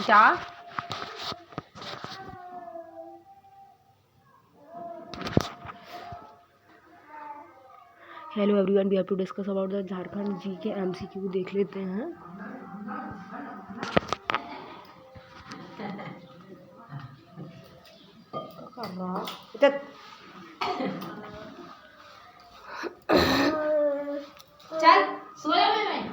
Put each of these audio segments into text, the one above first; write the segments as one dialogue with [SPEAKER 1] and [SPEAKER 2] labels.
[SPEAKER 1] क्या? Hello everyone, we have to discuss about the Jharkhand G K MCQ देख लेते हैं।
[SPEAKER 2] चल सो जा मैं।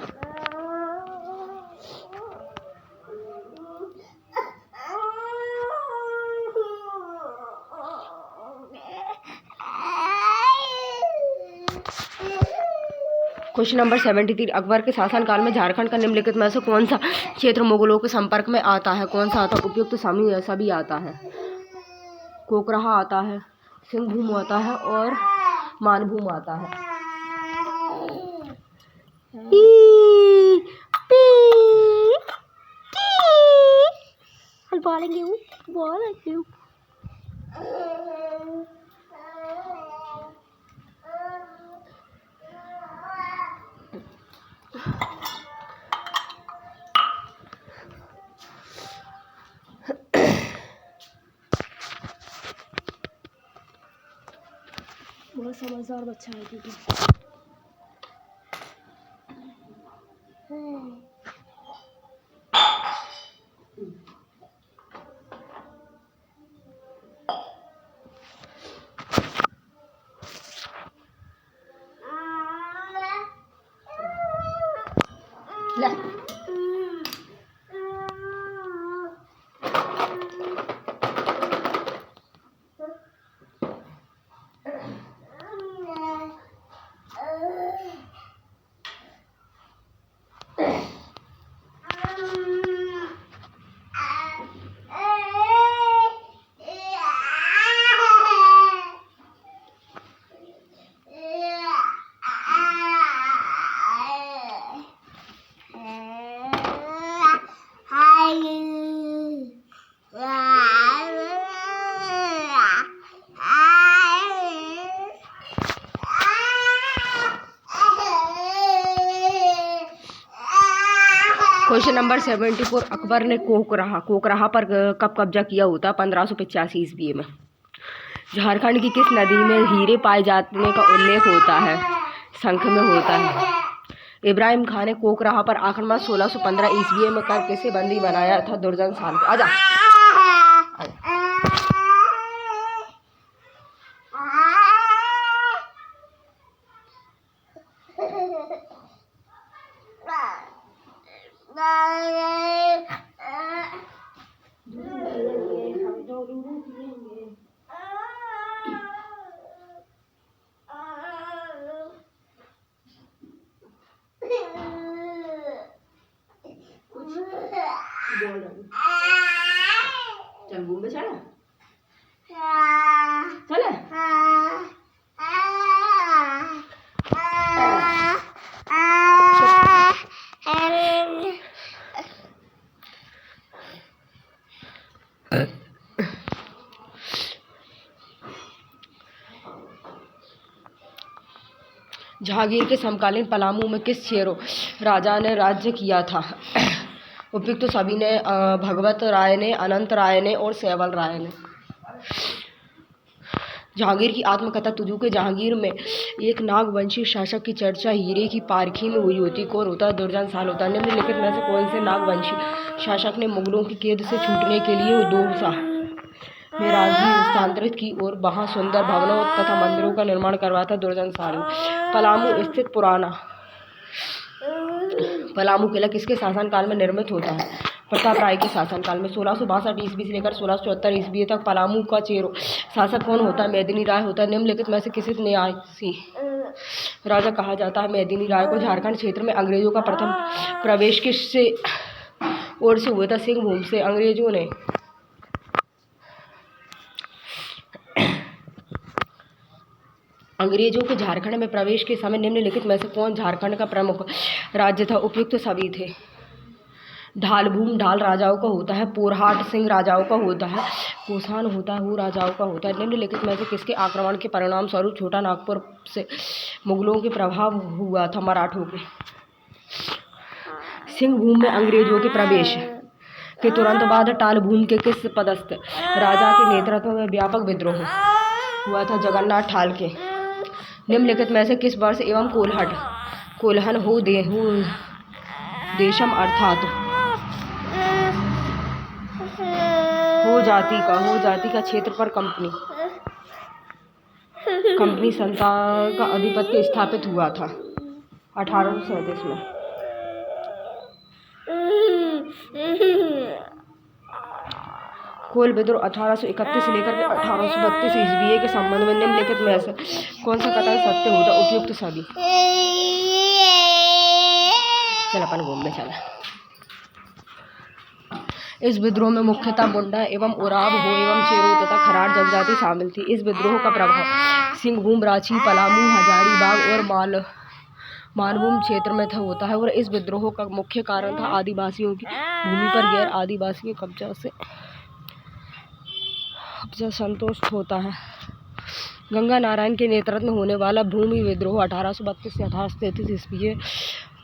[SPEAKER 1] क्वेश्चन नंबर 73, अकबर के शासनकाल में झारखंड का निम्नलिखित में से कौन सा क्षेत्र मुगलों के संपर्क में आता है? कौन सा आता है? उपयुक्त सभी आता है। कोकराहा आता है, सिंहभूम आता है और मानभूम आता है। बहुत समझदार बच्चा है क्योंकि क्वेश्चन नंबर 74, अकबर ने कोकराहा पर कब कब्जा किया होता? 1585 ईस्वी में। झारखंड की किस नदी में हीरे पाए जाने का उल्लेख होता है? शंख में होता है। इब्राहिम खान ने कोकराहा पर आक्रमण 1615 ईस्वी में कर किसे बंदी बनाया था? दुर्जन शाह को। आजा चल घूम चल जहांगीर के समकालीन पलामू में किस शेरों राजा ने राज्य किया था? उपयुक्त तो सभी ने, भगवत राय ने, अनंत राय ने और सेवल राय ने। जहांगीर की आत्मकथा तुजू के जहांगीर में एक नागवंशी शासक की चर्चा हीरे की पारखी में हुई होती। कौन होता है? दुर्जन शाह होता है। निम्नलिखित में से कौन से नागवंशी शासक ने मुगलों की कैद से छूटने के लिए दोसा में राजधानी स्थानांतरित की और वहां सुंदर भवनों तथा मंदिरों का निर्माण करवाया था? दुर्जन शाह। पलामू स्थित पुराना पलामू किला किसके शासनकाल में निर्मित होता है? प्रताप राय के शासनकाल में। 1662 ईस्वी से लेकर 1674 ईस्वी तक पलामू का चेरो शासक कौन होता है? मेदिनी राय होता है। निम्नलिखित में से किसी न्यासी राजा कहा जाता है? मेदिनी राय को। झारखंड क्षेत्र में अंग्रेजों का प्रथम प्रवेश किससे ओर से हुआ था? सिंहभूम से। अंग्रेजों के झारखंड में प्रवेश के समय निम्नलिखित में से कौन झारखंड का प्रमुख राज्य था? उपयुक्त सभी थे। ढालभूम ढाल राजाओं का होता है। पोरहाट सिंह राजाओं का होता है। कोसान होता है वो राजाओं का होता है। निम्नलिखित में से किसके आक्रमण के परिणाम स्वरूप छोटा नागपुर से मुगलों के प्रभाव हुआ था? मराठों के। सिंहभूम में अंग्रेजों के प्रवेश के तुरंत बाद टालभूम के किस पदस्थ राजा के नेतृत्व में व्यापक विद्रोह हुआ था? जगन्नाथ ठाल के। निम्नलिखित में से किस वर्ष एवं कोल्हन हो देशम अर्थात हो जाति का क्षेत्र पर कंपनी संता का आधिपत्य स्थापित हुआ था 1837 में। कोल विद्रोह 1831 से लेकर 1832 ईस्वी के संबंध में निम्नलिखित में से कौन सा कथन सत्य होता? उपयुक्त सभी। चल अपन घूमने चला। इस विद्रोह में मुख्यतः मुंडा एवं उराव हो एवं चेरो तथा खरार जनजाति शामिल थी। इस विद्रोह का प्रभाव सिंहभूम, रांची, पलामू, हजारीबाग और मानभूम क्षेत्र में होता है और इस विद्रोह का मुख्य कारण था आदिवासियों की भूमि पर गैर आदिवासी के कब्जा संतुष्ट होता है। गंगा नारायण के नेतृत्व में होने वाला भूमि विद्रोह 1832 से 1833 ईस्वी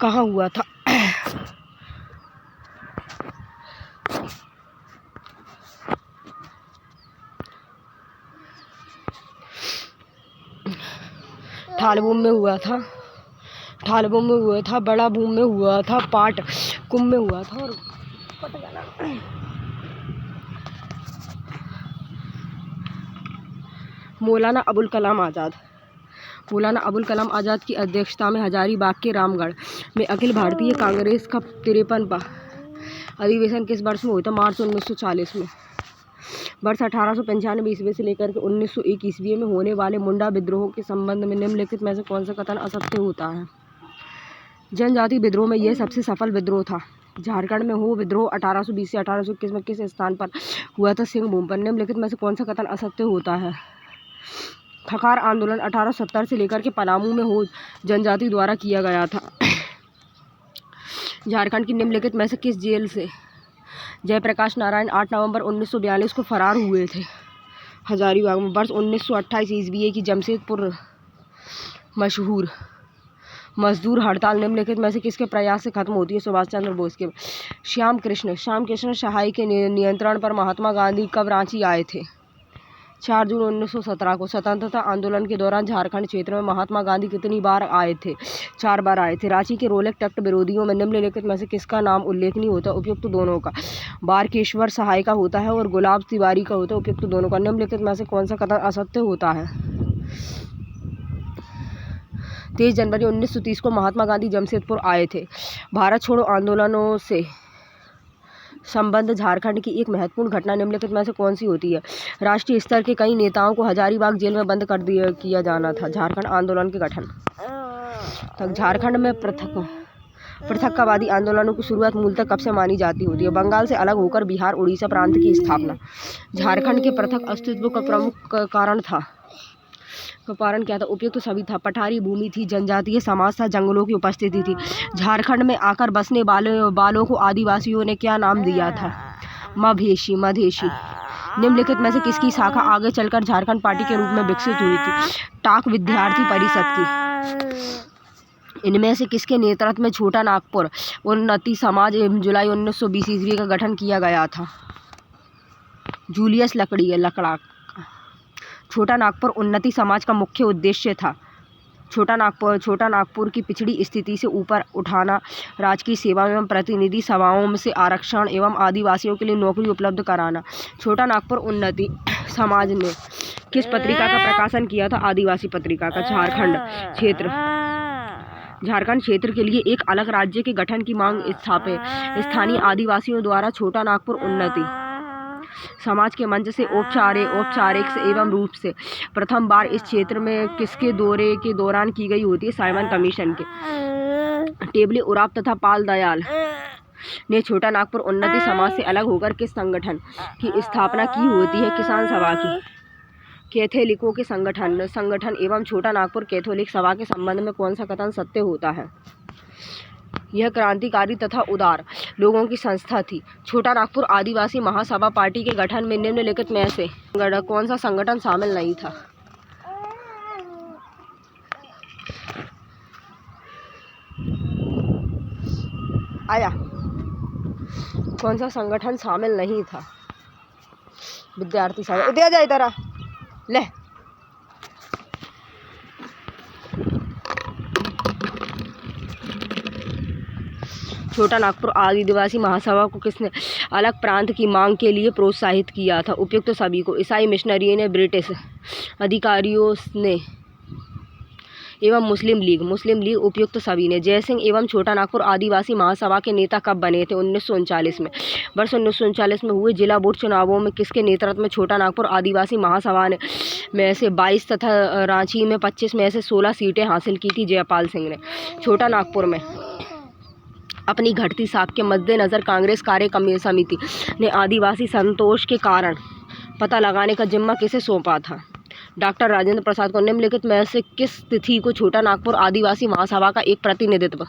[SPEAKER 1] कहाँ हुआ था? ठालभूम में हुआ था, बड़ा भूम में हुआ था, पाट कुंभ में हुआ था और मौलाना अबुल कलाम आज़ाद की अध्यक्षता में हजारीबाग के रामगढ़ में अखिल भारतीय कांग्रेस का 53वां अधिवेशन किस वर्ष में हुआ था? मार्च 1940 में। वर्ष 1895 ईस्वी से लेकर के 1901 ईस्वी में होने वाले मुंडा विद्रोह के संबंध में निम्नलिखित में से कौन सा कथन असत्य होता है? जनजाति विद्रोह में यह सबसे सफल विद्रोह था। झारखंड में हो विद्रोह 1820 से 1821 में किस स्थान पर हुआ था? सिंहभूम पर। निम्नलिखित में से कौन सा कथन असत्य होता है? खकार आंदोलन 1870 से लेकर के पलामू में हो जनजाति द्वारा किया गया था। झारखंड की निम्नलिखित में से किस जेल से जयप्रकाश नारायण 8 नवंबर 1942 को फरार हुए थे? हजारीबाग में। वर्ष 1928 ईस्वी की जमशेदपुर मशहूर मजदूर हड़ताल निम्नलिखित में से किसके प्रयास से खत्म होती है? सुभाष चंद्र बोस के। श्याम कृष्ण सहाय के नियंत्रण पर महात्मा गांधी कब रांची आए थे? 4 जून 1917 को। स्वतंत्रता आंदोलन के दौरान झारखंड क्षेत्र में महात्मा गांधी कितनी बार आए थे? 4 बार आए थे। रांची के रोलेक्स एक्ट विरोधियों में निम्नलिखित में से किसका नाम उल्लेखनीय होता है? उपयुक्त दोनों का। बारकेश्वर सहाय का होता है और गुलाब तिवारी का होता है। उपयुक्त दोनों का। निम्नलिखित में से कौन सा कथन असत्य होता है? 23 जनवरी 1930 को महात्मा गांधी जमशेदपुर आए थे। भारत छोड़ो आंदोलनों से संबंध झारखंड की एक महत्वपूर्ण घटना निम्नलिखित में से कौन सी होती है? राष्ट्रीय स्तर के कई नेताओं को हजारीबाग जेल में बंद कर किया जाना था। झारखंड आंदोलन के गठन तक झारखंड में पृथकवादी आंदोलनों की शुरुआत मूलतः कब से मानी जाती होती है? बंगाल से अलग होकर बिहार उड़ीसा प्रांत की स्थापना। झारखंड के पृथक अस्तित्व का प्रमुख कारण क्या था? उपयुक्त सभी था। पठारी भूमि थी, जनजातीय समाज था, जंगलों की उपस्थिति थी। झारखंड में आकर बसने वालों को आदिवासियों ने क्या नाम दिया था? मधेशी। निम्नलिखित में से किसकी शाखा आगे चलकर झारखंड पार्टी के रूप में विकसित हुई थी? टाक विद्यार्थी परिषद की। इनमें से किसके नेतृत्व में छोटा नागपुर उन्नति समाज जुलाई 1920 ईस्वी का गठन किया गया था? जूलियस लकड़ा। छोटा नागपुर उन्नति समाज का मुख्य उद्देश्य था छोटा नागपुर की पिछड़ी स्थिति से ऊपर उठाना, राजकीय सेवा एवं प्रतिनिधि सभाओं से आरक्षण एवं आदिवासियों के लिए नौकरी उपलब्ध कराना। छोटा नागपुर उन्नति समाज ने किस पत्रिका का प्रकाशन किया था? आदिवासी पत्रिका का। झारखंड क्षेत्र के लिए एक अलग राज्य के गठन की मांग स्थानीय आदिवासियों द्वारा छोटा नागपुर उन्नति समाज के मंच से औपचारिक एवं रूप से प्रथम बार इस क्षेत्र में किसके दौरे के दौरान की गई होती है? साइमन कमीशन के। टेबले उराव तथा पाल दयाल ने छोटा नागपुर उन्नति समाज से अलग होकर किस संगठन की स्थापना की होती है? किसान सभा की। कैथोलिकों के संगठन एवं छोटा नागपुर कैथोलिक सभा के संबंध में कौन सा कथन सत्य होता है? यह क्रांतिकारी तथा उदार लोगों की संस्था थी। छोटा नागपुर आदिवासी महासभा पार्टी के गठन में निम्नलिखित में से कौन सा संगठन शामिल नहीं था? आया कौन सा संगठन शामिल नहीं था? विद्यार्थी शामिल। दे जाए तरह ले। छोटा नागपुर आदिवासी महासभा को किसने अलग प्रांत की मांग के लिए प्रोत्साहित किया था? उपयुक्त सभी को। ईसाई मिशनरी ने, ब्रिटिश अधिकारियों ने एवं मुस्लिम लीग उपयुक्त सभी ने। जयसिंह एवं छोटा नागपुर आदिवासी महासभा के नेता कब बने थे? 1939 में। वर्ष 1939 में हुए जिला बोर्ड चुनावों में किसके नेतृत्व में छोटा नागपुर आदिवासी महासभा ने में से 22 तथा रांची में 25 में से 16 सीटें हासिल की थी जयपाल सिंह ने। छोटा नागपुर में अपनी घटती साख के मद्देनज़र कांग्रेस कार्य समिति ने आदिवासी संतोष के कारण पता लगाने का जिम्मा किसे सौंपा था? डॉक्टर राजेंद्र प्रसाद को। निम्नलिखित में से किस तिथि को छोटा नागपुर आदिवासी महासभा का एक प्रतिनिधित्व?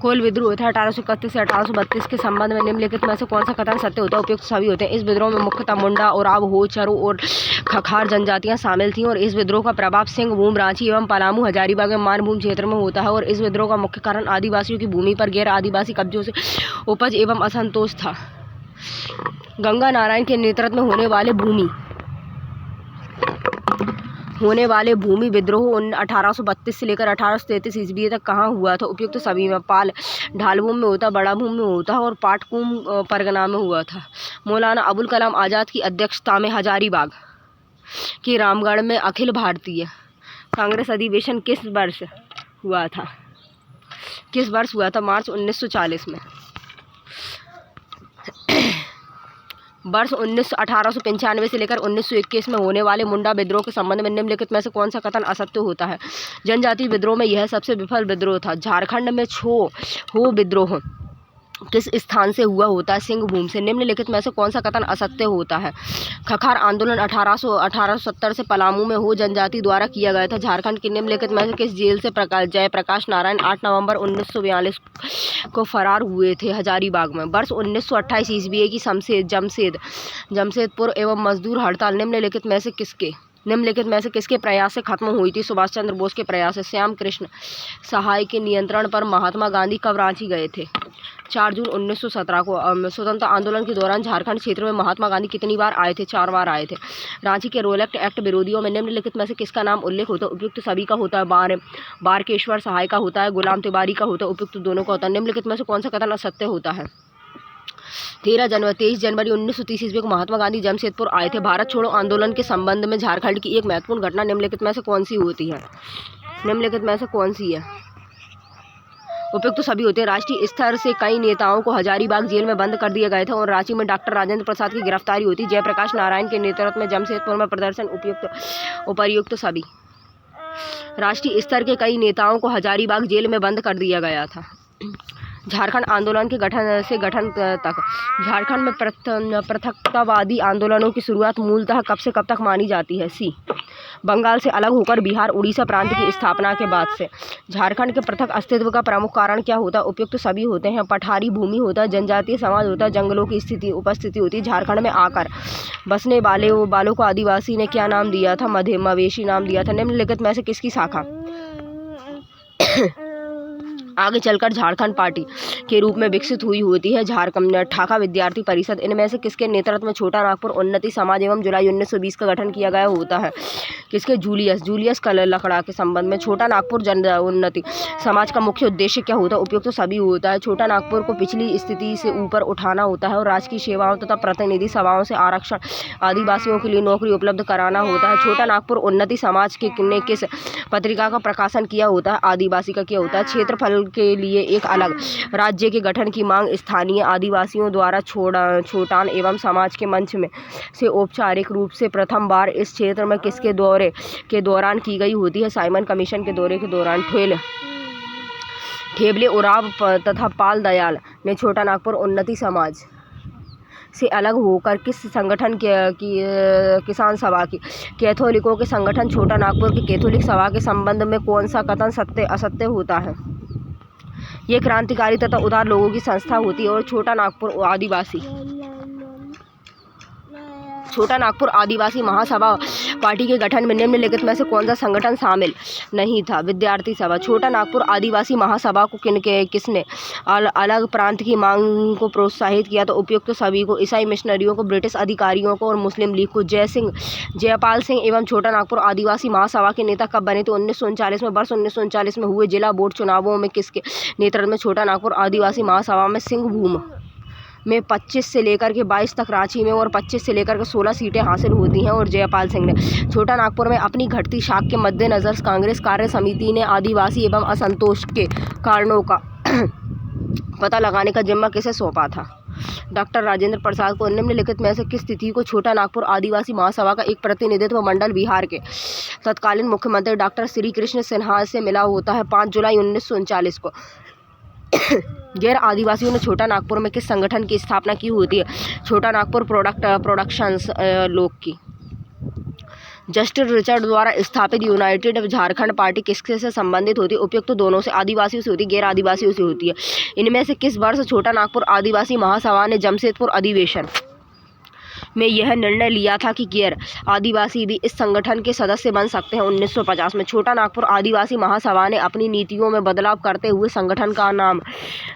[SPEAKER 1] कोल विद्रोह था 1831 से 1832 के संबंध में निम्नलिखित में से कौन सा कथन सत्य होता है? उपयुक्त सभी होते हैं। इस विद्रोह में मुख्यतः मुंडा, ओराव, हो, चरो और खखार जनजातियां शामिल थीं और इस विद्रोह का प्रभाव सिंहभूम, रांची एवं पलामू, हजारीबाग में मानभूम क्षेत्र में होता है और इस विद्रोह का मुख्य कारण आदिवासियों की भूमि पर गैर आदिवासी कब्जों से उपज एवं असंतोष था। गंगा नारायण के नेतृत्व में होने वाले भूमि विद्रोह 1832 से लेकर 1833 ईस्वी तक कहाँ हुआ था? उपयुक्त सभी में। पाल ढालभूम में होता, बड़ा भूम में होता और पाटकुम परगना में हुआ था। मौलाना अबुल कलाम आज़ाद की अध्यक्षता में हजारीबाग के रामगढ़ में अखिल भारतीय कांग्रेस अधिवेशन किस वर्ष हुआ था? मार्च 1940 में। वर्ष 1895 से लेकर 1921 में होने वाले मुंडा विद्रोह के संबंध में निम्नलिखित में से कौन सा कथन असत्य होता है? जनजातीय विद्रोह में यह सबसे विफल विद्रोह था। झारखंड में हो विद्रोह किस स्थान से हुआ होता है? सिंहभूम से। निम्नलिखित में से कौन सा कथन असत्य होता है? खखार आंदोलन 1870 से पलामू में हो जनजाति द्वारा किया गया था। झारखंड के निम्नलिखित में से किस जेल से जयप्रकाश नारायण 8 नवंबर 1942 को फरार हुए थे? हजारीबाग में। वर्ष 1928 ईस्वी की जमशेदपुर एवं मजदूर हड़ताल निम्नलिखित में से किसके प्रयास से खत्म हुई थी? सुभाष चंद्र बोस के प्रयास से। श्याम कृष्ण सहाय के नियंत्रण पर महात्मा गांधी कब रांची गए थे? 4 जून 1917 को। स्वतंत्रता आंदोलन के दौरान झारखंड क्षेत्र में महात्मा गांधी कितनी बार आए थे? 4 बार आए थे। रांची के रोलेक्ट एक्ट विरोधियों में निम्नलिखित में से किसका नाम उल्लेख होता है? उपयुक्त सभी का होता है। बारकेश्वर सहाय का होता है, गुलाम तिवारी का होता है, उपयुक्त दोनों का होता है। निम्नलिखित में से कौन सा कथन असत्य होता है? 23 जनवरी 1930 ईस्वी को महात्मा गांधी जमशेदपुर आए थे। भारत छोड़ो आंदोलन के संबंध में झारखंड की एक महत्वपूर्ण घटना निम्नलिखित में से कौन सी है? उपयुक्त सभी होते हैं। राष्ट्रीय स्तर से कई नेताओं को हजारीबाग जेल में बंद कर दिया गया था और रांची में डॉक्टर राजेंद्र प्रसाद की गिरफ्तारी हुई थी। जयप्रकाश नारायण के नेतृत्व में जमशेदपुर में प्रदर्शन। उपर्युक्त सभी। राष्ट्रीय स्तर के कई नेताओं को हजारीबाग जेल में बंद कर दिया गया था। झारखंड आंदोलन के गठन तक झारखंड में पृथकतावादी आंदोलनों की शुरुआत मूलतः कब से कब तक मानी जाती है? सी। बंगाल से अलग होकर बिहार उड़ीसा प्रांत की स्थापना के बाद से। झारखंड के पृथक अस्तित्व का प्रमुख कारण क्या होता है? उपयुक्त सभी होते हैं। पठारी भूमि होता है, जनजातीय समाज होता है, जंगलों की उपस्थिति होती है। झारखंड में आकर बसने वालों को आदिवासी ने क्या नाम दिया था? मवेशी नाम दिया था। निम्नलिखित में से किसकी शाखा आगे चलकर झारखंड पार्टी के रूप में विकसित हुई होती है? झारखंड ठाका विद्यार्थी परिषद। इनमें से किसके नेतृत्व में छोटा नागपुर उन्नति समाज एवं जुलाई 1920 का गठन किया गया होता है? किसके? जूलियस लकड़ा के संबंध में। छोटा नागपुर जन उन्नति समाज का मुख्य उद्देश्य क्या होता है? उपयुक्त तो सभी होता है। छोटा नागपुर को पिछली स्थिति से ऊपर उठाना होता है और राजकीय सेवाओं तथा प्रतिनिधि सभाओं से आरक्षण, आदिवासियों के लिए नौकरी उपलब्ध कराना होता है। छोटा नागपुर उन्नति समाज ने किस पत्रिका का प्रकाशन किया होता है? आदिवासी का किया होता है। क्षेत्रफल के लिए एक अलग राज्य के गठन की मांग स्थानीय आदिवासियों द्वारा छोटान एवं समाज के मंच में से औपचारिक रूप से प्रथम बार इस क्षेत्र में किसके दौरे के दौरान की गई होती है? साइमन कमीशन के दौरे के दौरान। ठेबले उराव तथा पाल दयाल ने छोटा नागपुर उन्नति समाज से अलग होकर किस संगठन की किसान सभा की कैथोलिकों के संगठन छोटा नागपुर के कैथोलिक सभा के संबंध में कौन सा कथन सत्य असत्य होता है? ये क्रांतिकारी तथा उदार लोगों की संस्था होती है। और छोटा नागपुर आदिवासी महासभा पार्टी के गठन में निम्नलिखित में से कौन सा संगठन शामिल नहीं था? विद्यार्थी सभा। छोटा नागपुर आदिवासी महासभा को किसने अलग प्रांत की मांग को प्रोत्साहित किया? तो उपयुक्त सभी को, ईसाई मिशनरियों को, ब्रिटिश अधिकारियों को और मुस्लिम लीग को। जयपाल सिंह एवं छोटा नागपुर आदिवासी महासभा के नेता कब बने? तो 1939 में। वर्ष 1939 में हुए जिला बोर्ड चुनावों में किसके नेतृत्व में छोटा नागपुर आदिवासी महासभा में सिंहभूम में 25 से लेकर के 22 तक, रांची में और 25 से लेकर के 16 सीटें हासिल होती हैं? और जयपाल सिंह ने छोटा नागपुर में अपनी घटती साख के मद्देनज़र कांग्रेस कार्य समिति ने आदिवासी एवं असंतोष के कारणों का पता लगाने का जिम्मा किसे सौंपा था? डॉक्टर राजेंद्र प्रसाद को। निम्नलिखित में से किस तिथि को छोटा नागपुर आदिवासी महासभा का एक प्रतिनिधित्व मंडल बिहार के तत्कालीन मुख्यमंत्री डॉक्टर श्री कृष्ण सिन्हा से मिला होता है? 5 जुलाई 1939 को। गैर आदिवासियों ने छोटा नागपुर में किस संगठन की स्थापना की होती है? छोटा नागपुर प्रोडक्शंस लोक की। जस्टिस रिचर्ड द्वारा स्थापित यूनाइटेड झारखंड पार्टी किसके से संबंधित होती है? उपयुक्त दोनों से, आदिवासियों से होती है, गैर आदिवासियों से होती है। इनमें से किस वर्ष छोटा नागपुर आदिवासी महासभा ने जमशेदपुर अधिवेशन में यह निर्णय लिया था कि गैर आदिवासी भी इस संगठन के सदस्य बन सकते हैं? 1950 में। छोटा नागपुर आदिवासी महासभा ने अपनी नीतियों में बदलाव करते हुए संगठन का नाम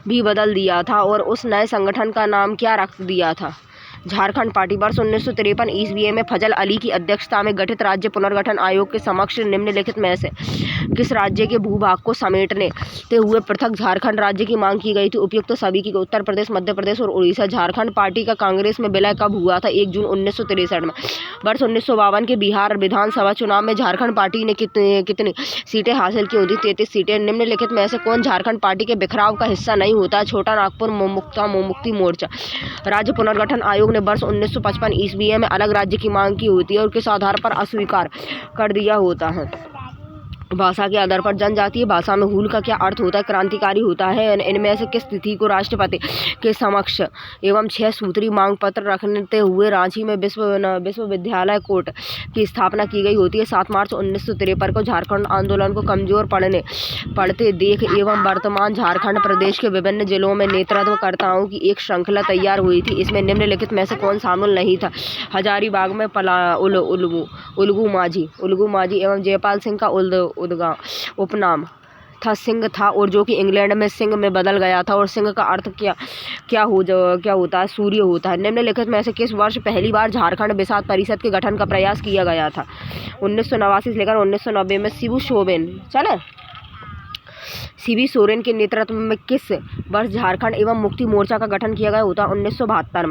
[SPEAKER 1] भी बदल दिया था। और उस नए संगठन का नाम क्या रख दिया था? झारखंड पार्टी। वर्ष 1953 ईस्वी में फजल अली की अध्यक्षता में गठित राज्य पुनर्गठन आयोग के समक्ष निम्नलिखित में से किस राज्य के भूभाग को समेटने हुए पृथक झारखंड राज्य की मांग की गई थी? उपयुक्त सभी की। उत्तर प्रदेश, मध्य प्रदेश और उड़ीसा। झारखंड पार्टी का कांग्रेस में विलय कब हुआ था? 1 जून 1963 में। वर्ष 1952 के बिहार विधानसभा चुनाव में झारखंड पार्टी ने कितनी सीटें हासिल की होती? 33 सीटें। निम्नलिखित में से कौन झारखंड पार्टी के बिखराव का हिस्सा नहीं होता? छोटा नागपुर मुक्ति मोर्चा। राज्य पुनर्गठन आयोग ने वर्ष 1955 ईस्वी में अलग राज्य की मांग की होती है और किस आधार पर अस्वीकार कर दिया होता है? भाषा के आधार पर। जनजातीय भाषा में हूल का क्या अर्थ होता है? क्रांतिकारी होता है। इनमें से किस तिथि को राष्ट्रपति के समक्ष एवं 6 सूत्री मांग पत्र रखते हुए रांची में विश्वविद्यालय कोर्ट की स्थापना की गई होती है? 7 मार्च 1953 को। झारखंड आंदोलन को कमजोर पड़ते देख एवं वर्तमान झारखंड प्रदेश के विभिन्न जिलों में नेतृत्वकर्ताओं की एक श्रृंखला तैयार हुई थी। इसमें निम्नलिखित में से कौन शामिल नहीं था? हजारीबाग में उलगू माझी एवं जयपाल सिंह का उपनाम था सिंह था, और जो कि इंग्लैंड में सिंह में बदल गया था। और सिंह का अर्थ क्या होता है? सूर्य होता है। निम्नलिखित में से किस वर्ष पहली बार झारखंड विकास परिषद के गठन का प्रयास किया गया था? 1989 से लेकर 1990 में। शिबू सोरेन के नेतृत्व में किस वर्ष झारखंड एवं मुक्ति मोर्चा का गठन किया गया होता? 1972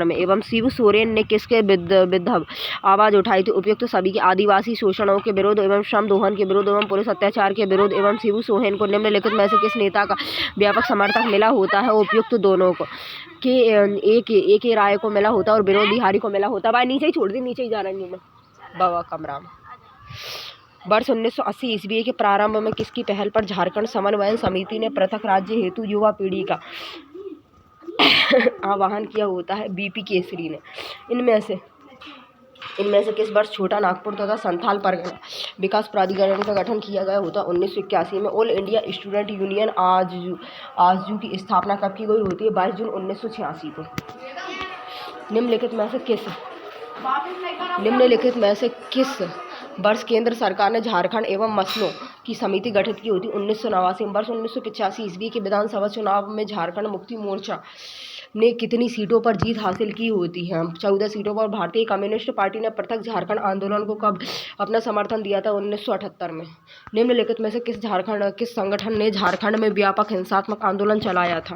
[SPEAKER 1] में। एवं शिबू सोरेन ने किसके विरुद्ध आवाज़ उठाई थी? उपयुक्त सभी के। आदिवासी शोषणों के विरोध एवं श्रम दोहन के विरोध एवं पुलिस अत्याचार के विरोध। एवं शिबू सोरेन को निम्नलिखित में से किस नेता का व्यापक समर्थक मिला होता है? उपयुक्त दोनों को के एक ही राय को मिला होता है और विनोद बिहारी को मिला होता है। भाई नीचे ही छोड़ दी, नीचे ही जा रही हूँ मैं। बाबा कमराम। वर्ष 1980 ईस्वी के प्रारंभ में किसकी पहल पर झारखंड समन्वय समिति ने पृथक राज्य हेतु युवा पीढ़ी का आह्वान किया होता है? बीपी केसरी ने। इनमें से किस वर्ष छोटा नागपुर तथा संथाल परगना विकास प्राधिकरण का गठन किया गया होता? 1981 में। ऑल इंडिया स्टूडेंट यूनियन आजयू की स्थापना कब की गई होती है? 22 जून 1986 को। निम्नलिखित में से किस वर्ष केंद्र सरकार ने झारखंड एवं मसलों की समिति गठित की होती? 1989। वर्ष 1985 ईस्वी के विधानसभा चुनाव में झारखंड मुक्ति मोर्चा ने कितनी सीटों पर जीत हासिल की होती है? 14 सीटों पर। भारतीय कम्युनिस्ट पार्टी ने पृथक झारखंड आंदोलन को कब अपना समर्थन दिया था? 1978 में। निम्नलिखित में से किस संगठन ने झारखंड में व्यापक हिंसात्मक आंदोलन चलाया था?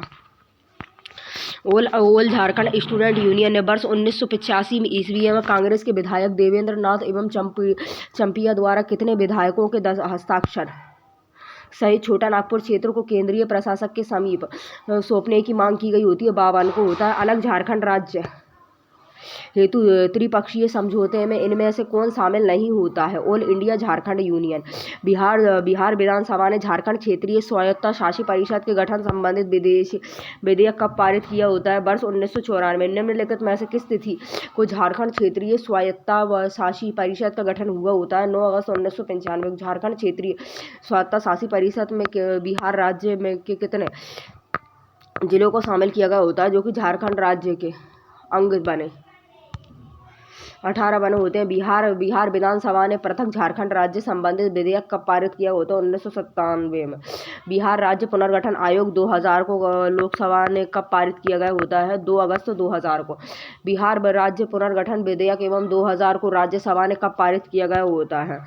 [SPEAKER 1] ऑल झारखंड स्टूडेंट यूनियन ने वर्ष 1985 ईस्वी में कांग्रेस के विधायक देवेंद्र नाथ एवं चंपिया द्वारा कितने विधायकों के हस्ताक्षर सहित छोटा नागपुर क्षेत्र को केंद्रीय प्रशासक के समीप सौंपने की मांग की गई होती है? 52 को होता है। अलग झारखंड राज्य हेतु त्रिपक्षीय समझौते में इनमें से कौन शामिल नहीं होता है? All India Jharkhand union. Bihar विधानसभा ने झारखंड क्षेत्रीय स्वायत्ता शासी परिषद के गठन संबंधित विधेयक कब पारित किया होता है? वर्ष 1994। निम्नलिखित में से किस तिथि को झारखंड क्षेत्रीय स्वायत्ता व शासी परिषद का गठन हुआ होता है? 9 अगस्त 1995। झारखंड क्षेत्रीय स्वायत्ता शासी परिषद में बिहार राज्य में के कितने जिलों को शामिल किया गया होता है जो कि झारखंड राज्य के अंग बने? 18 बने होते हैं। बिहार विधानसभा ने प्रथम झारखंड राज्य संबंधित विधेयक कब पारित किया होता है? 1997 में। बिहार राज्य पुनर्गठन आयोग 2000 को लोकसभा ने कब पारित किया गया होता है? 2 अगस्त 2000 को। बिहार राज्य पुनर्गठन विधेयक एवं 2000 को राज्यसभा ने कब पारित किया गया होता है?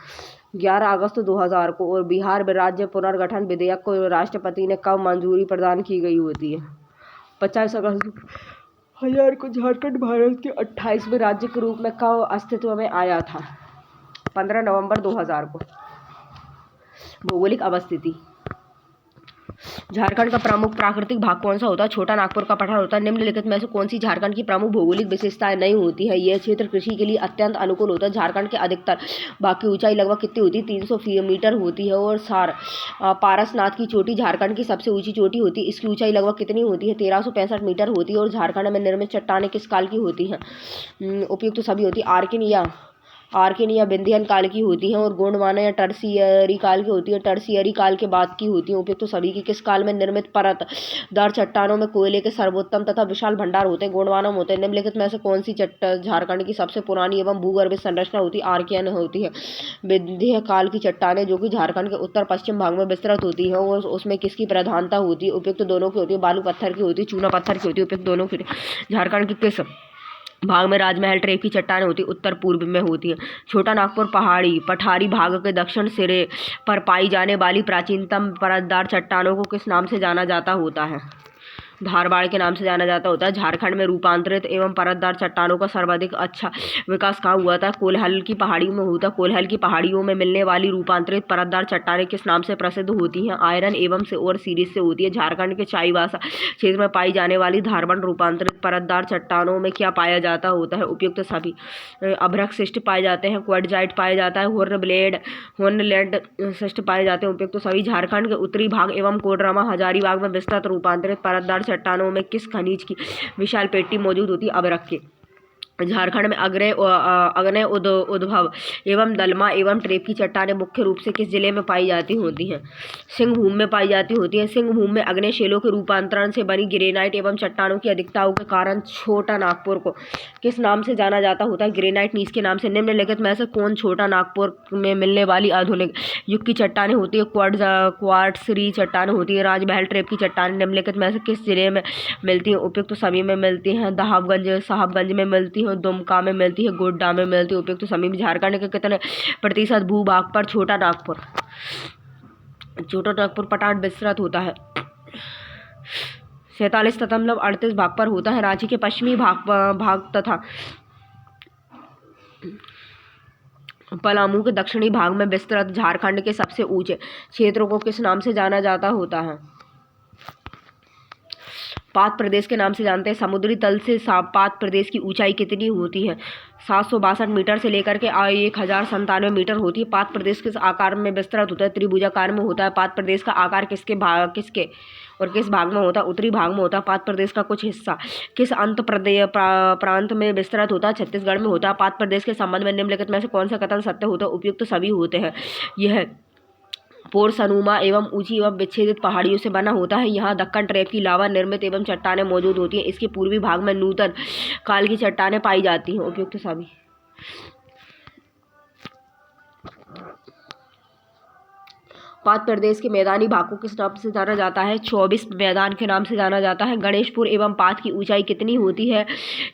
[SPEAKER 1] 11 अगस्त 2000 को। और बिहार राज्य पुनर्गठन विधेयक को राष्ट्रपति ने कब मंजूरी प्रदान की गई होती है? 25 अगस्त 2000 को। झारखंड भारत के 28वें राज्य के रूप में कब अस्तित्व में आया था? 15 नवंबर 2000 को। भौगोलिक अवस्थिति। झारखंड का प्रमुख प्राकृतिक भाग कौन सा होता है? छोटा नागपुर का पठार होता है। निम्नलिखित में से कौन सी झारखंड की प्रमुख भौगोलिक विशेषताएं नहीं होती है? यह क्षेत्र कृषि के लिए अत्यंत अनुकूल होता है। झारखंड के अधिकतर भाग की ऊंचाई लगभग कितनी होती है? 300 मीटर होती है। और पारसनाथ की चोटी झारखंड की सबसे ऊंची चोटी होती है। इसकी ऊंचाई लगभग कितनी होती है? 1365 मीटर होती है। और झारखंड में निर्मित चट्टानें किस काल की होती हैं? उपयुक्त सभी होती है। आर्किन या विंध्यन काल की होती हैं। और गोंडवाना या टर्शियरी काल की होती है। टर्शियरी काल के बाद की होती है। उपयुक्त तो सभी की। किस काल में निर्मित परतदार चट्टानों में कोयले के सर्वोत्तम तथा विशाल भंडार होते हैं? गोंडवाना में होते हैं। निम्नलिखित में से कौन सी झारखंड की सबसे पुरानी एवं भूगर्भिक संरचना होती है? आर्कियन होती है। विंध्य काल की चट्टानें जो कि झारखंड के उत्तर पश्चिम भाग में विस्तृत होती है और उसमें किसकी प्रधानता होती है? उपयुक्त दोनों की होती है। बालू पत्थर की होती है, चूना पत्थर की होती है। उपयुक्त दोनों की। झारखंड की किस भाग में राजमहल टाइप की चट्टानें होती है? उत्तर पूर्व में होती है। छोटा नागपुर पठारी भाग के दक्षिण सिरे पर पाई जाने वाली प्राचीनतम परतदार चट्टानों को किस नाम से जाना जाता होता है? धारबाड़ के नाम से जाना जाता होता है। झारखंड में रूपांतरित एवं परतदार चट्टानों का सर्वाधिक अच्छा विकास कहाँ हुआ था? कोलहल की पहाड़ियों में हुआ था। कोलहल की पहाड़ियों में मिलने वाली रूपांतरित परतदार चट्टानें किस नाम से प्रसिद्ध होती हैं? आयरन एवं से और सीरीज से होती है। झारखंड के चाईबासा क्षेत्र में पाई जाने वाली धारबन रूपांतरित परतदार चट्टानों में क्या पाया जाता होता है? उपयुक्त सभी। अभ्रकशिष्ट पाए जाते हैं। क्वार्टजाइट पाया जाता है। होर्नलैंड शिष्ट पाए जाते हैं। उपयुक्त सभी। झारखंड के उत्तरी भाग एवं कोडरमा हजारीबाग में विस्तृत रूपांतरित परतदार चट्टानों में किस खनिज की विशाल पेटी मौजूद होती है? अभ्रक की। झारखंड में अग्नेय उद्भव एवं दलमा एवं ट्रेप की चट्टानें मुख्य रूप से किस जिले में पाई जाती होती हैं? सिंहभूम में पाई जाती होती हैं। सिंहभूम में अग्नेय शैलों के रूपांतरण से बनी ग्रेनाइट एवं चट्टानों की अधिकताओं के कारण छोटा नागपुर को किस नाम से जाना जाता होता है? ग्रेनाइट नीच के नाम से। निम्नलिखित में से कौन छोटा नागपुर में मिलने वाली आधुनिक युग की चट्टानें होती है? क्वार्ट्जरी चट्टानें होती है। राजमहल ट्रेप की चट्टानें निम्नलिखित में से किस जिले में मिलती हैं? उपयुक्त सभी में मिलती हैं। साहबगंज में मिलती है। दुमका में मिलती है। गोड्डा में मिलती है। उपयुक्त तो सभी। झारखंड के कितने प्रतिशत भूभाग पर छोटा नागपुर पठार विस्तृत होता है? 47.38 भाग पर होता है। रांची के पश्चिमी भाग तथा पलामू के दक्षिणी भाग में विस्तृत झारखंड के सबसे ऊंचे क्षेत्रों को किस नाम से जाना जाता होता है? पात प्रदेश के नाम से जानते हैं। समुद्री तल से पात प्रदेश की ऊंचाई कितनी होती है? 762 मीटर से लेकर के 1097 मीटर होती है। पात प्रदेश किस आकार में विस्तृत होता है? त्रिभुजाकार में होता है। पात प्रदेश का आकार किसके और किस भाग में होता है? उत्तरी भाग में होता है। पात प्रदेश का कुछ हिस्सा किस प्रांत में विस्तृत होता है? छत्तीसगढ़ में होता है। पात प्रदेश के संबंध में निम्नलिखित में से कौन सा कथन सत्य होता है? उपयुक्त सभी होते हैं। यह पोरसनुमा एवं ऊंची एवं विच्छेदित पहाड़ियों से बना होता है। यहाँ दक्कन ट्रेप की लावा निर्मित एवं चट्टानें मौजूद होती हैं। इसके पूर्वी भाग में नूतन काल की चट्टानें पाई जाती हैं। उपयुक्त सभी। पात प्रदेश के मैदानी भाग को किस नाम से जाना जाता है? 24 मैदान के नाम से जाना जाता है। गणेशपुर एवं पात की ऊंचाई कितनी होती है?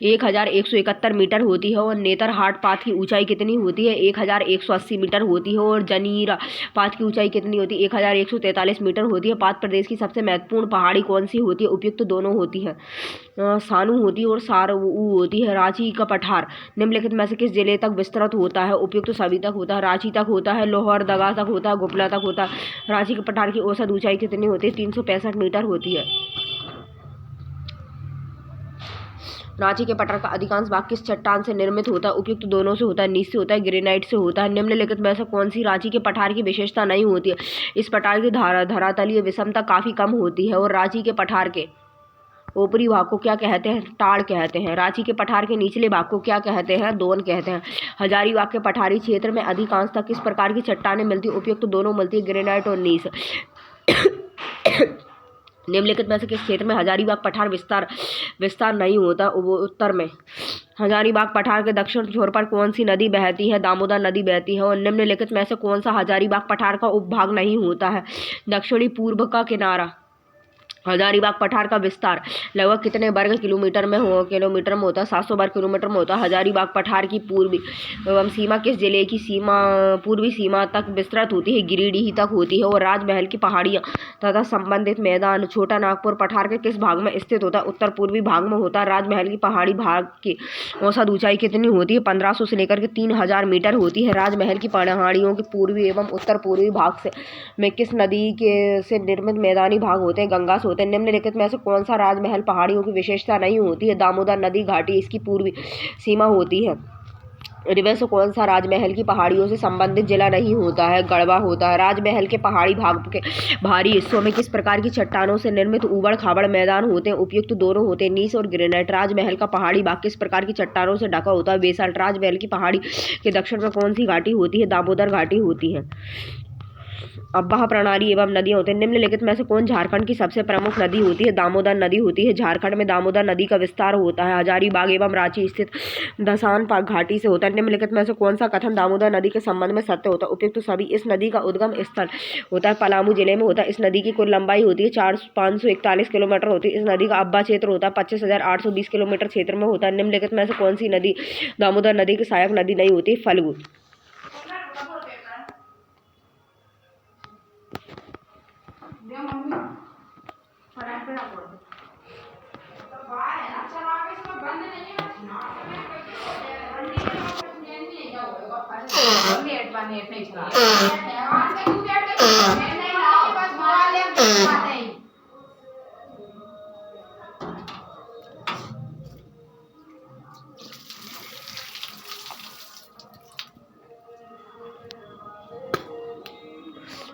[SPEAKER 1] 1171 मीटर होती है। और नेतरहाट पात की ऊंचाई कितनी होती है? 1180 मीटर होती है। और जनीरा पात की ऊंचाई कितनी होती है? 1143 मीटर होती है। पात प्रदेश की सबसे महत्वपूर्ण पहाड़ी कौन सी होती है? उपयुक्त दोनों होती है। सानू होती है और सारू होती है। रांची का पठार निम्नलिखित में से किस जिले तक विस्तृत होता है? उपयुक्त सभी तक होता है। रांची तक होता है। लोहरदगा तक होता है। गुपला तक होता है। रांची के पठार की औसत ऊंचाई कितनी होती है? 365 मीटर होती है। रांची के पठार का अधिकांश भाग किस चट्टान से निर्मित होता है? उपयुक्त दोनों से होता है, नीच से होता है, ग्रेनाइट से होता है। निम्नलिखित में से कौन सी रांची के पठार की विशेषता नहीं होती है? इस पठार की धरातलीय विषमता काफी कम होती है। और रांची के पठार के ऊपरी भाग को क्या कहते हैं? टाड़ कहते हैं। रांची के पठार के निचले भाग को क्या कहते हैं? दोन कहते हैं। हजारीबाग के पठारी क्षेत्र में अधिकांशतः किस प्रकार की चट्टानें मिलती है? उपयुक्त दोनों मिलती है, ग्रेनाइट और नीस। निम्नलिखित में से किस क्षेत्र में हजारीबाग पठार विस्तार नहीं होता? उत्तर में। हजारीबाग पठार के दक्षिण छोर पर कौन सी नदी बहती है? दामोदर नदी बहती है। और निम्नलिखित में से कौन सा हजारीबाग पठार का उपभाग नहीं होता है? दक्षिणी पूर्व का किनारा। हजारीबाग पठार का विस्तार लगभग कितने वर्ग किलोमीटर में होता है? 700 वर्ग किलोमीटर में होता है। हजारीबाग पठार की पूर्वी एवं सीमा किस जिले की पूर्वी सीमा तक विस्तृत होती है? गिरिडीह तक होती है। और राजमहल की पहाड़ियाँ तथा संबंधित मैदान छोटा नागपुर पठार के किस भाग में स्थित होता है? उत्तर पूर्वी भाग में होता है। राजमहल की पहाड़ी भाग की औसत ऊंचाई कितनी होती है? 1500 से लेकर के 3000 मीटर होती है। राजमहल की पहाड़ियों के पूर्वी एवं उत्तर पूर्वी भाग में किस नदी से निर्मित मैदानी भाग होते हैं? गंगा होते हैं। निम्नलिखित में से कौन सा राजमहल पहाड़ियों की विशेषता नहीं होती है? दामोदर नदी घाटी इसकी पूर्वी सीमा होती है। इनमें से कौन सा राजमहल की पहाड़ियों से संबंधित जिला नहीं होता है? गढ़वा होता है। राजमहल के पहाड़ी भाग के भारी हिस्सों में किस प्रकार की चट्टानों से निर्मित ऊबड़ खाबड़ मैदान होते हैं? उपयुक्त दोनों होते हैं, नीस और ग्रेनाइट। राजमहल का पहाड़ी भाग किस प्रकार की चट्टानों से ढका होता है? बेसाल्ट। राजमहल की पहाड़ी के दक्षिण में कौन सी घाटी होती है? दामोदर घाटी होती है। अब्बाह प्रणाली एवं नदियाँ होती हैं। निम्नलिखित में से कौन झारखंड की सबसे प्रमुख नदी होती है? दामोदर नदी होती है। झारखंड में दामोदर नदी का विस्तार होता है। हजारीबाग एवं रांची स्थित दसान घाटी से होता है। निम्नलिखित में से कौन सा कथन दामोदर नदी के संबंध में सत्य होता है? उपयुक्त सभी। इस नदी का उद्गम स्थल होता है पलामू जिले में होता है। इस नदी की कुल लंबाई होती है 541 किलोमीटर होती है। इस नदी का अब्बा क्षेत्र होता है 25,820 किलोमीटर क्षेत्र में होता है। निम्नलिखित में से कौन सी नदी दामोदर नदी की सहायक नदी नहीं होती? फल्गु।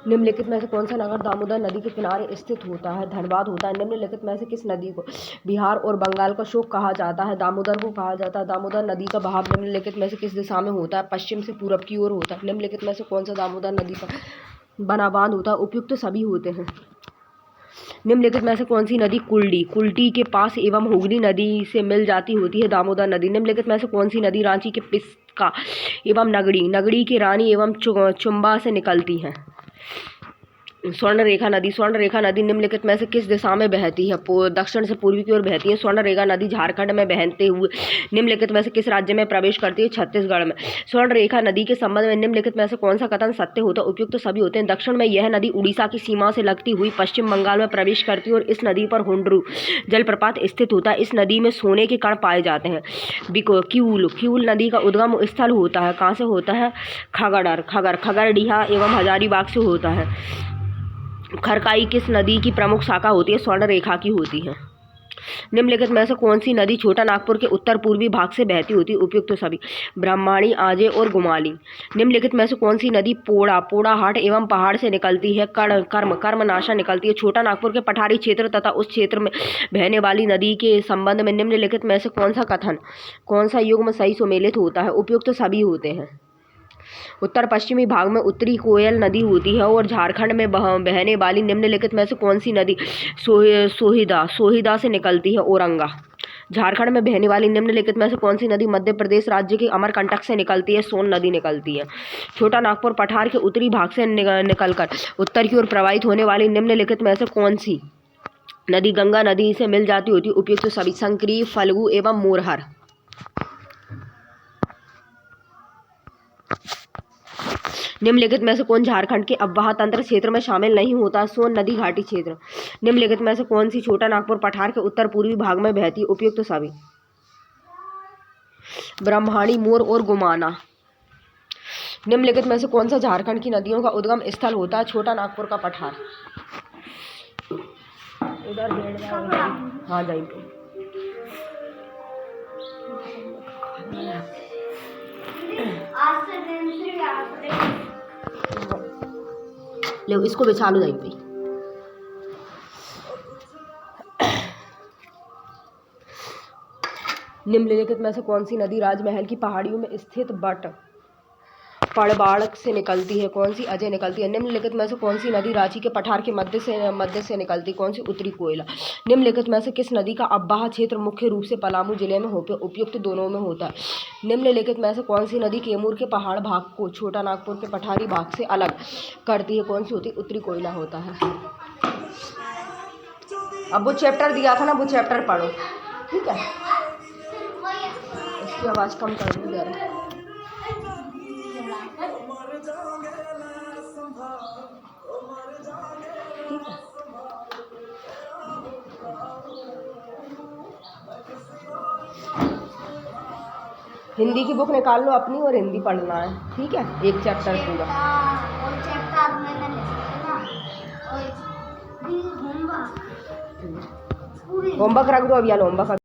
[SPEAKER 1] निम्नलिखित में से कौन सा नगर दामोदर नदी के किनारे स्थित होता है? धनबाद होता है। निम्नलिखित में से किस नदी को बिहार और बंगाल का शोक कहा जाता है? दामोदर को कहा जाता है। दामोदर नदी का बहाव निम्नलिखित में से किस दिशा में होता है? पश्चिम से पूरब की ओर होता है। निम्नलिखित में से कौन सा दामोदर नदी का बना बांध होता है? उपयुक्त सभी होते हैं। निम्नलिखित में से कौन सी नदी कुल्टी के पास एवं हुगली नदी से मिल जाती होती है? दामोदर नदी। निम्नलिखित में से कौन सी नदी रांची के पिस्का एवं नगड़ी के रानी एवं चुम्बा से निकलती है? स्वर्ण रेखा नदी निम्नलिखित में से किस दिशा में बहती है? दक्षिण से पूर्वी की ओर बहती है। स्वर्ण रेखा नदी झारखंड में बहते हुए निम्नलिखित में से किस राज्य में प्रवेश करती है? छत्तीसगढ़ में। स्वर्ण रेखा नदी के संबंध में निम्नलिखित में से कौन सा कथन सत्य होता है? उपयुक्त सभी होते हैं। दक्षिण में यह नदी उड़ीसा की सीमा से लगती हुई पश्चिम बंगाल में प्रवेश करती है और इस नदी पर हुंडरू जलप्रपात स्थित होता है। इस नदी में सोने के कण पाए जाते हैं। क्यूल नदी का उद्गम स्थल होता है, कहाँ से होता है? खगड़िया एवं हजारीबाग से होता है। खरकाई किस नदी की प्रमुख शाखा होती है? स्वर्ण रेखा की होती है। निम्नलिखित में से कौन सी नदी छोटा नागपुर के उत्तर पूर्वी भाग से बहती होती है? उपयुक्त सभी। ब्रह्माणी, आजे और गुमाली। निम्नलिखित में से कौन सी नदी पोड़ाहाट एवं पहाड़ से निकलती है? कर्मनाशा निकलती है। छोटा नागपुर के पठारी क्षेत्र तथा उस क्षेत्र में बहने वाली नदी के संबंध में निम्नलिखित में से कौन सा युग्म सही सुमेलित होता है? उपयुक्त सभी होते हैं। उत्तर पश्चिमी भाग में उत्तरी कोयल नदी होती है और झारखंड में बहने वाली निम्नलिखित में से कौन सी नदी सोहिदा से निकलती है? औरंगा। झारखंड में बहने वाली निम्नलिखित में से कौन सी नदी मध्य प्रदेश राज्य के अमरकंटक से निकलती है? सोन नदी निकलती है। छोटा नागपुर पठार के उत्तरी भाग से निकलकर उत्तर की ओर प्रवाहित होने वाली निम्नलिखित में से कौन सी नदी गंगा नदी से मिल जाती होती है? उपयुक्त सभी। संक्री, फल्गु एवं मोरहर। निम्नलिखित में से कौन झारखंड के अब्बाह तंत्र क्षेत्र में शामिल नहीं होता? सोन नदी घाटी क्षेत्र। निम्नलिखित में से कौन सी छोटा नागपुर पठार के उत्तर पूर्वी भाग में बहती? उपयुक्त सभी। ब्रह्माणी, मोर और गुमाना। निम्नलिखित में से कौन सा झारखंड की नदियों का उद्गम स्थल होता है? छोटा नागपुर का पठार। उधर हाँ जाइए। ले इसको बिछा लो यहीं पे। निम्नलिखित में से कौन सी नदी राजमहल की पहाड़ियों में स्थित पड़बाड़ से निकलती है? कौन सी? अजय निकलती है। निम्नलिखित में से कौन सी नदी रांची के पठार के मध्य से निकलती? कौन सी? उत्तरी कोयला। निम्नलिखित में से किस नदी का अववाह क्षेत्र मुख्य रूप से पलामू जिले में उपयुक्त दोनों में होता है? निम्नलिखित में से कौन सी नदी कैमूर के पहाड़ भाग को छोटा नागपुर के पठारी भाग से अलग करती है? कौन सी होती? उत्तरी कोयला होता है। अब वो चैप्टर दिया था ना, वो चैप्टर पढ़ो, ठीक है? इसकी आवाज़ कम कर दो जरा। ठीक है। हिंदी की बुक निकाल लो अपनी और हिंदी पढ़ना है, ठीक है? एक चैप्टर पूरा। होमवर्क रख दो, अब यार होमवर्क